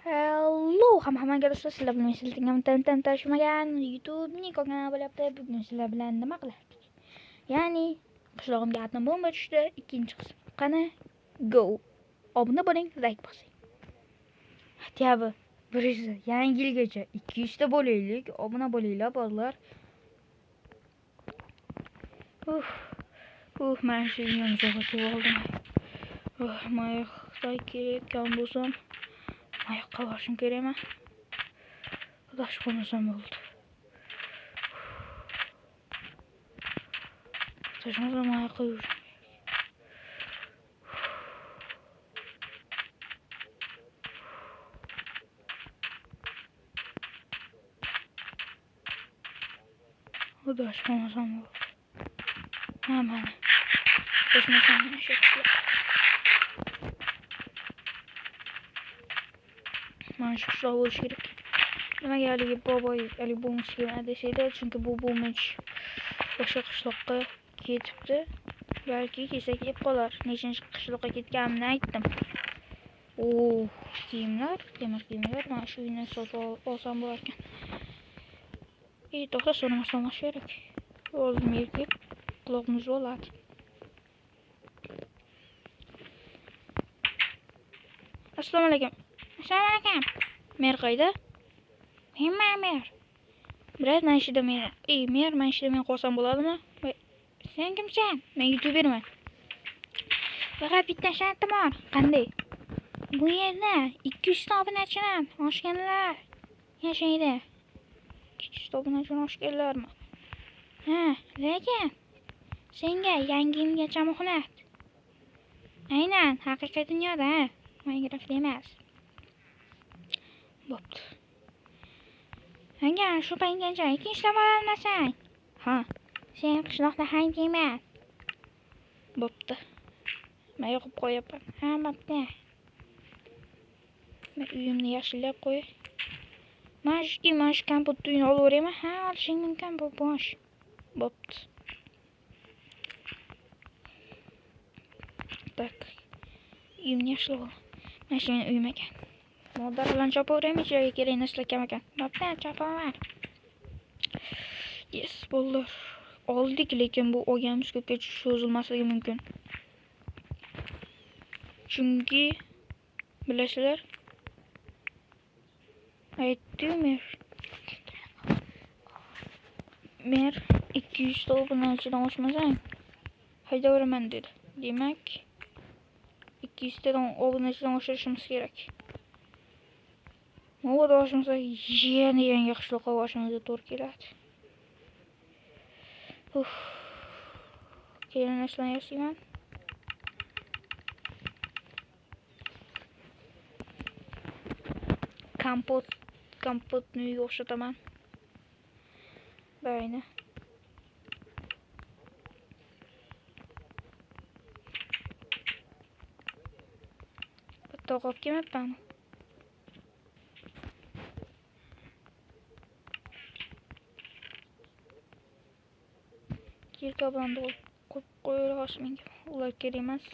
Hello, hammaga do'stlar, sizlar bilmaysizlar, tingan tashmagan YouTube Niko kanali bo'lyapti. Bugun sizlar bilan nima qilyaptik? Ya'ni qishlog'imga atom bomba tushdi, ikkinchi qism. Qani, go. Obuna bo'ling, like bosing. Hatiyabi, birinchi yangi yilgacha 200 ta bo'laylik, obuna bo'linglar bolalar. Men shu yangiga keldim. Mayaqday kerak bo'lsam Mayoqqa borishim kerakmi? Xudosh qo'ymasam bo'ldi. Tashmasa mayoqqa yurishim kerak. Xudosh qo'ymasam bo'ldi. Mana. Tashmasam shekilli. Mana shu qishloq bo'lishi kerak. Nimaga haligi boboy, haligi bo'lmish kerak desaydi, chunki bu bo'lmish o'sha qishloqqa ketibdi. Balki kelsa kelib qolar. Nechinchi qishloqqa ketganimni aytdim. Kiyimlar, temir kiyimlar. Mana shu uyni sotib olsam bo'lar ekan. To'xta, so'ramasam kerak. O'zim yerga quloqimiz bo'ladi. Assalomu alaykum. Assalomu alaykum. Mer qayda? Mer. Biroz men ishda men. Mer, men ishda men qolsam bo'ladimi? Sen kimsan? Men YouTuberman. Faqat bitta shartim bor. Qanday? Bu yerda 200 ta obunachilar, oshganlar yashaydi. 200 ta obunachilar oshganlarmi? Lekin senga yangi yilgacha muhlat. Aynan, haqiqiy dunyoda, Minecraft emas. Bo'pti. Agar shu paytgacha 200 ta bo'lolmasang, sen qishloqda hang emas. Bo'pti. Men yo'qib qo'yaman. Bo'pti. Men uyimni yaxshilab qo'y. Mana shu kompot uyini olaveraymi? Olishing mumkin, bu bosh. Bo'pti. Tak. Uyimni yaxshilab ol. Mana shu mening uyim ekan. Modar bilan chopaveraymi, joyga kerak narsalar kam ekan. Bo'pti, chopaver. Yes, bo'ldi. Oldik, lekin bu olganimiz ko'pga cho'zilmasligi mumkin. Chunki bilasizlar, aytdim Mer 200 ta obunachidan oshmasang haydaveraman dedi. Demak, 200 ta obunachidan oshirishimiz kerak. Mo'g'ul oshmasa yana yangi qishloqqa borishimizga to'g'ri keladi. Keyin narsalarni yasayman. Kompotni uyga o'xshataman. Bayna. Bitta qolib kelmabman. Yelka bilan qo'yib qo'yaverasiz menga. Ular kerak emas.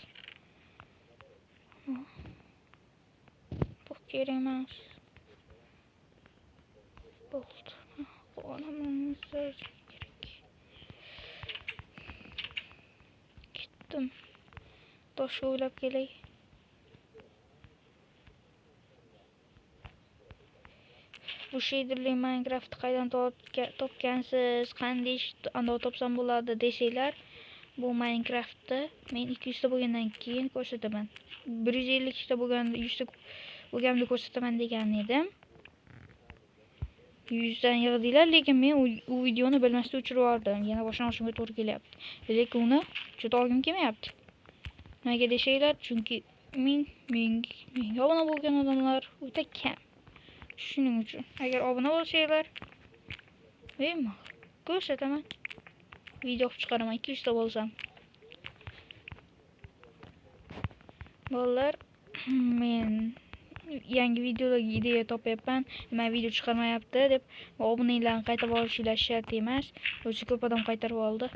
Bu kerak emas. Bo'ldi. Qonimiz kerak. Ketdim. Tosh o'ylab kelay. Bu shaderli Minecraft qaydan topgansiz, qanday anda topsam bo'ladi desanglar, bu Minecraftda men 200 ta bo'lgandan keyin ko'rsataman. 150 ta bo'lganda 100 ta bo'lganda ko'rsataman degan edim. 100 dan yig'dinglar, lekin men u videoni bilmasdan o'chirib yubordim. Yana boshlashimga to'g'ri kelyapti. Lekin uni juda olgim kelmayapti. Nimaga desanglar, chunki menga obuna bo'lgan odamlar o'ta kam. Shuning uchun agar obuna bo'lsanglar, ko'rsataman. Video chiqaraman 200 ta bo'lsam. Bolalar, men yangi videolarga ideya topyapman. Nima video chiqarmayapti deb obunalarni qaytarib olishinglar shart emas. O'zi ko'p odam qaytarib oldi.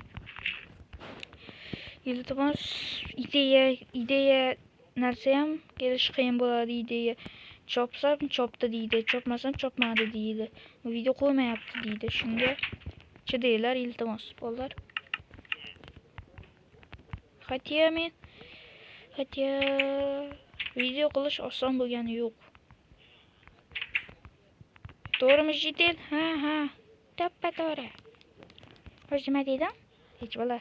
Iltimos, ideya narsa ham kelish qiyin bo'ladi. Ideya Chopsam chopdi deydi, chopmasam chopmadi deydi. Video qo'ymayapti deydi. Shunga chidanglar, iltimos, bolalar. Hatya video qilish oson bo'lgani yo'q. To'g'rimi Jitil? Ha. Toppa to'g'ri. Xo'sh, nima deydim? Hech bola.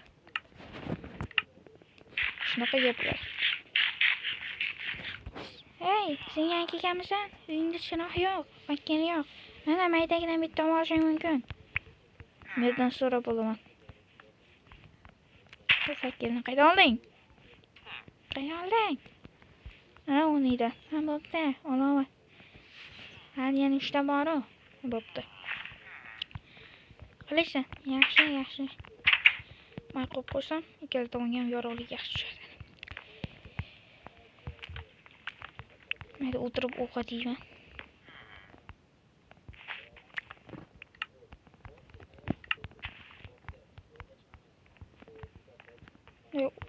Shunaqa gaplar. Hey, sen yangi kelganmisan? Uyingda chinoq yo'q, makkan yo'q. Mana maydagidan bitta olishing mumkin. Mendan so'rab olaman. Fakirni qaydan olding? Ana uniydan. Ha, bo'pti, olaman. Hali yana 3 ta bor-ku. Bo'pti. Qilaysan? Yaxshi. Men qo'yib qo'ysam, ikkala tomonga ham yorug'lik yaxshi tushadi. Mayda o'tirib ovqat yeyman.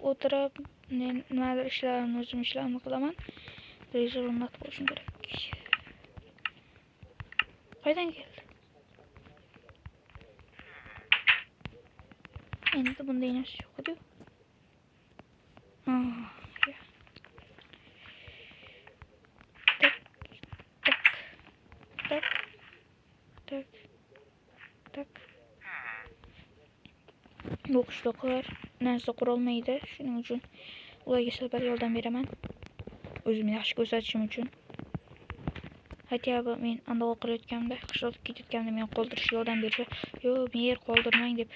O'tirib, nimadir ishlarni qilaman. Televizor o'rnatib qo'yishim kerak. Qaydan keldi? Endi bunday narsa yo'q edi. Tak. Bu qishloqlar narsa qurolmaydi. Shuning uchun ularga sal yordam beraman. O'zimni yaxshi ko'rsatishim uchun. Hatya men anda o'qirayotganimda, qishloqqa ketayotganimda meni qoldirishga yordam bersa, "Yo'q, men yer qoldirmang" deb.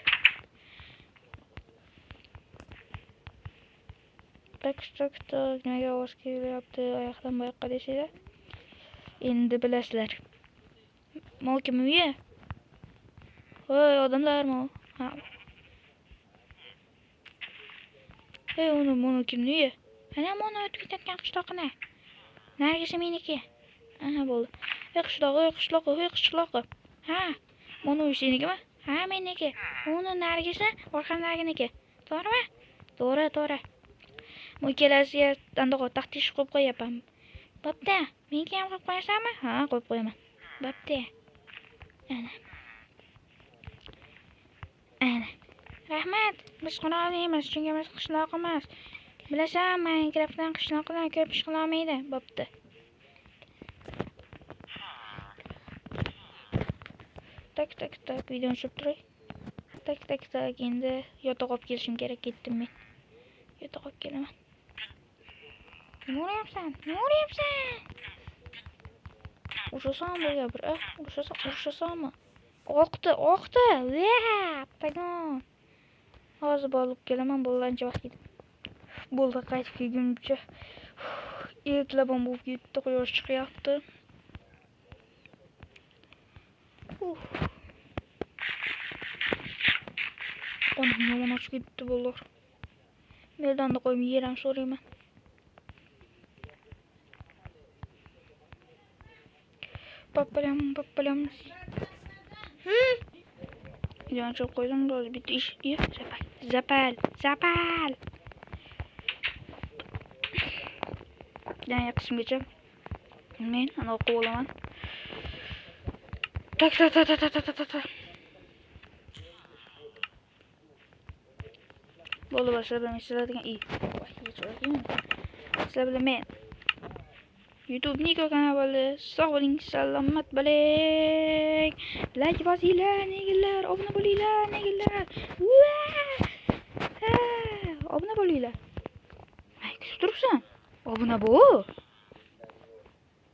Tak, nimaga ovoz kelyapti oyoqdan bu yoqqa desanglar. Endi bilasizlar. Mo kim uyi? Voy, odamlarmi? Ha. Hey, uni kimni uyi? Ana meni o'tib ketayotgan qishloqni. Nargisi meniki. Aha, bo'ldi. Ey qishloq. Ha, meni uyi senikimi? Ha, meniki. Uni nargisi orqamdaginiki. To'g'rimi? To'g'ri. Bu kelasiga andoq taxtish qo'yib qo'yaman. Bo'pti. Menga ham qo'yib qo'yasanmi? Ha, qo'yib qo'yaman. Bo'pti. Ana. Rahmat. Biz qonolmaymiz, chunki biz qishloq emas. Bilasan, Minecraftdan qishloqdan ko'p ish qila olmaydi. Bo'pti. Tak, videoni tushib turay. Tak, endi yotoq olib kelishim kerak, ketdim men. Yotoq olib kelaman. Nima uryapsan? Urushasan bo'lga bir, urushasanmi? Oqdi. Tagon. Hozir olib kelaman, bo'lgancha vaqt ketdi. Bo'ldi, qaytib kelguncha. Ertalabam bo'lib ketdi, quyosh chiqyapti. Qonim yomon ochib ketdi bo'ldi. Maydonda qo'yib yeram so'rayman. Pappalam. Videoni chop qo'ydim, hozir bitta ish. Zapal. Yana qismgacha men ana o'qib olaman. Tak. Bo'ldi, boshqa misradigan sizlar bilan men YouTube Niko kanali. Sog' bo'ling, salomat bo'ling. Like bosinglar, negillar, obuna bo'linglar, negillar. Obuna bo'linglar. Ay, kutib turibsan. Obuna bo'l.